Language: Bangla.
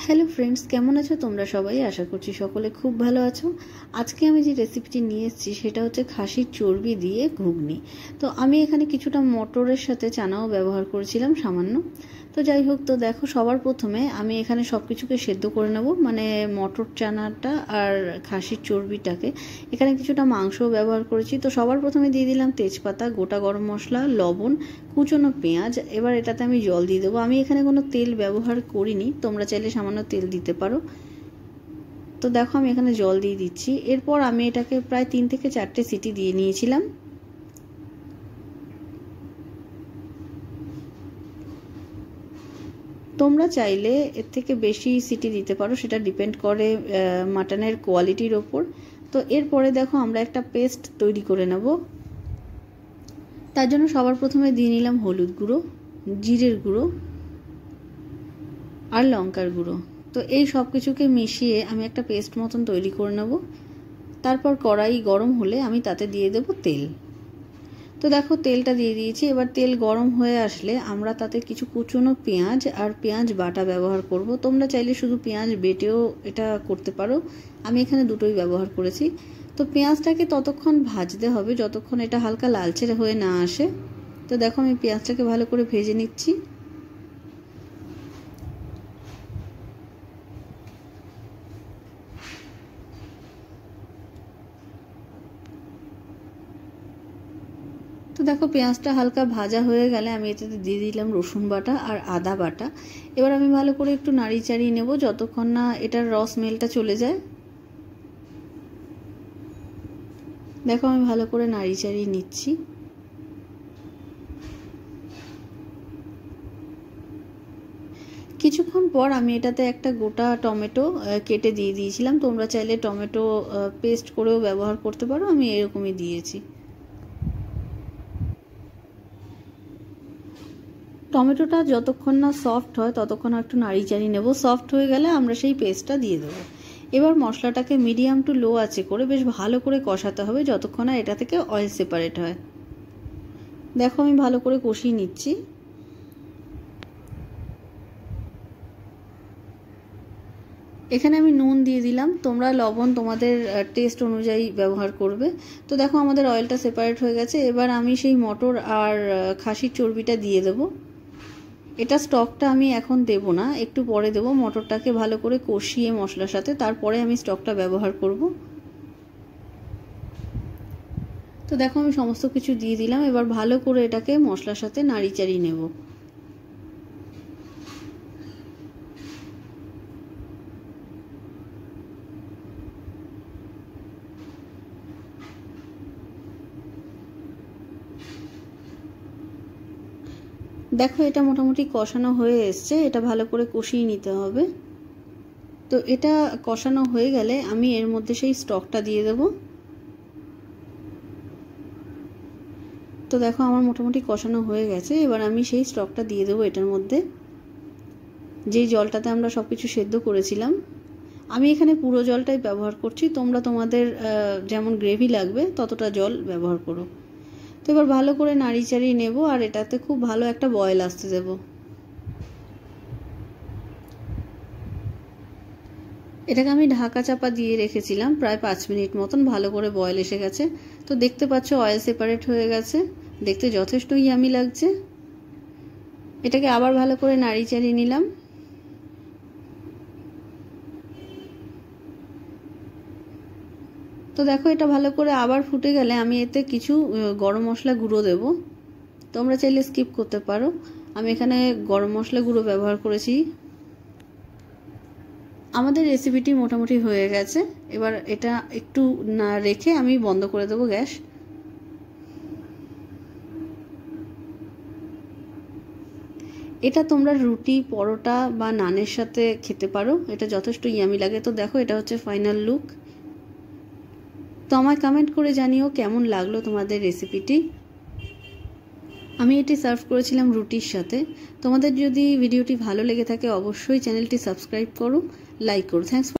হ্যালো ফ্রেন্ডস, কেমন আছো তোমরা সবাই? আশা করছি সকলে খুব ভালো আছো। আজকে আমি যে রেসিপিটি নিয়ে এসেছি সেটা হচ্ছে খাসির চর্বি দিয়ে ঘুগনি। তো আমি এখানে কিছুটা মটরের সাথে চানাও ব্যবহার করেছিলাম সামান্য। তো যাই হোক, তো দেখো, সবার প্রথমে আমি এখানে সব কিছুকে সেদ্ধ করে নেব, মানে মটর চানাটা আর খাসির চর্বিটাকে। এখানে কিছুটা মাংসও ব্যবহার করেছি। তো সবার প্রথমে দিয়ে দিলাম তেজপাতা, গোটা গরম মশলা, লবণ, কুচনো পেঁয়াজ। এবার এটাতে আমি জল দিয়ে দেবো। আমি এখানে কোনো তেল ব্যবহার করিনি, তোমরা চাইলে সামান্য তেল দিতে পারো। তো দেখো, আমি এখানে জল দিয়ে দিচ্ছি। এরপর আমি এটাকে প্রায় 3 থেকে 4টে সিটি দিয়ে নিয়েছিলাম। তোমরা চাইলে এর থেকে বেশি সিটি দিতে পারো, সেটা ডিপেন্ড করে মাটনের কোয়ালিটির ওপর। তো এরপরে দেখো, আমরা একটা পেস্ট তৈরি করে নেব। তার জন্য সবার প্রথমে দিয়ে নিলাম হলুদ গুঁড়ো, জিরের গুঁড়ো আর লঙ্কার গুঁড়ো। তো এই সব কিছুকে মিশিয়ে আমি একটা পেস্ট মতন তৈরি করে নেব। তারপর কড়াই গরম হলে আমি তাতে দিয়ে দেব তেল। তো দেখো, তেলটা দিয়ে দিয়েছি। এবার তেল গরম হয়ে আসলে আমরা তাতে কিছু কুচনো পেঁয়াজ আর পেঁয়াজ বাটা ব্যবহার করব। তোমরা চাইলে শুধু পেঁয়াজ বেটেও এটা করতে পারো, আমি এখানে দুটোই ব্যবহার করেছি। তো পেঁয়াজটাকে ততক্ষণ ভাজতে হবে যতক্ষণ এটা হালকা লালচে হয়ে না আসে। তো দেখো, আমি পেঁয়াজটাকে ভালো করে ভেজে নিচ্ছি। তো দেখো, পেঁয়াজটা হালকা ভাজা হয়ে গেলে আমি এটাতে দিয়ে দিলাম রসুন বাটা আর আদা বাটা। এবার আমি ভালো করে একটু নাড়ি চাড়িয়ে নেব যতক্ষণ না এটার রস স্মেলটা চলে যায়। দেখো, আমি ভালো করে নাড়ি চাড়িয়ে নিচ্ছি। কিছুক্ষণ পর আমি এটাতে একটা গোটা টমেটো কেটে দিয়ে দিয়েছিলাম। তোমরা চাইলে টমেটো পেস্ট করেও ব্যবহার করতে পারো, আমি এরকমই দিয়েছি। টমেটোটা যতক্ষণ না সফট হয় ততক্ষণ একটু নাড়ি চাড়িয়ে নেব। সফট হয়ে গেলে আমরা সেই পেস্টটা দিয়ে দেবো। এবার মশলাটাকে মিডিয়াম টু লো আঁচে করে বেশ ভালো করে কষাতে হবে যতক্ষণ না এটা থেকে অয়েল সেপারেট হয়। দেখো, আমি ভালো করে কষিয়ে নিচ্ছি। এখানে আমি নুন দিয়ে দিলাম, তোমরা লবণ তোমাদের টেস্ট অনুযায়ী ব্যবহার করবে। তো দেখো, আমাদের অয়েলটা সেপারেট হয়ে গেছে। এবার আমি সেই মটর আর খাসির চর্বিটা দিয়ে দেবো। এটা স্টকটা আমি এখন দেব না, একটু পরে দেবো। মটরটাকে ভালো করে কষিয়ে মশলার সাথে তারপরে আমি স্টকটা ব্যবহার করব। তো দেখো, আমি সমস্ত কিছু দিয়ে দিলাম। এবার ভালো করে এটাকে মশলার সাথে নাড়ি চাড়িয়ে নেব। দেখো, এটা মোটামুটি কষানো হয়ে এসছে। এটা ভালো করে কষিয়ে নিতে হবে। তো এটা কষানো হয়ে গেলে আমি এর মধ্যে সেই স্টকটা দিয়ে দেব। তো দেখো, আমার মোটামুটি কষানো হয়ে গেছে। এবার আমি সেই স্টকটা দিয়ে দেবো এটার মধ্যে, যেই জলটাতে আমরা সব কিছু সেদ্ধ করেছিলাম। আমি এখানে পুরো জলটাই ব্যবহার করছি, তোমরা তোমাদের যেমন গ্রেভি লাগবে ততটা জল ব্যবহার করো। তো এবার ভালো করে নাড়ি চাড়িয়ে নেব আর এটাতে খুব ভালো একটা বয়েল আসতে দেব। এটাকে আমি ঢাকা চাপা দিয়ে রেখেছিলাম প্রায় 5 মিনিট মতন। ভালো করে বয়েল এসে গেছে। তো দেখতে পাচ্ছ অয়েল সেপারেট হয়ে গেছে, দেখতে যথেষ্ট ইয়ামি লাগছে। এটাকে আবার ভালো করে নাড়ি চাড়িয়ে নিলাম। তো দেখো, এটা ভালো করে আবার ফুটে গেলে আমি এতে কিছু গরম মশলা গুঁড়ো দেব। তোমরা চাইলে স্কিপ করতে পারো, আমি এখানে গরম মশলা গুঁড়ো ব্যবহার করেছি। আমাদের রেসিপিটি মোটামুটি হয়ে গেছে। এবার এটা একটু না রেখে আমি বন্ধ করে দেবো গ্যাস। এটা তোমরা রুটি, পরোটা বা নানের সাথে খেতে পারো, এটা যথেষ্ট ইয়ামি লাগে। তো দেখো, এটা হচ্ছে ফাইনাল লুক। তো আমায় কমেন্ট করে জানিও কেমন লাগলো তোমাদের রেসিপিটি। আমি এটি সার্ভ করেছিলাম রুটির সাথে। তোমাদের যদি ভিডিওটি ভালো লেগে থাকে অবশ্যই চ্যানেলটি সাবস্ক্রাইব করো, লাইক করো। থ্যাঙ্কস।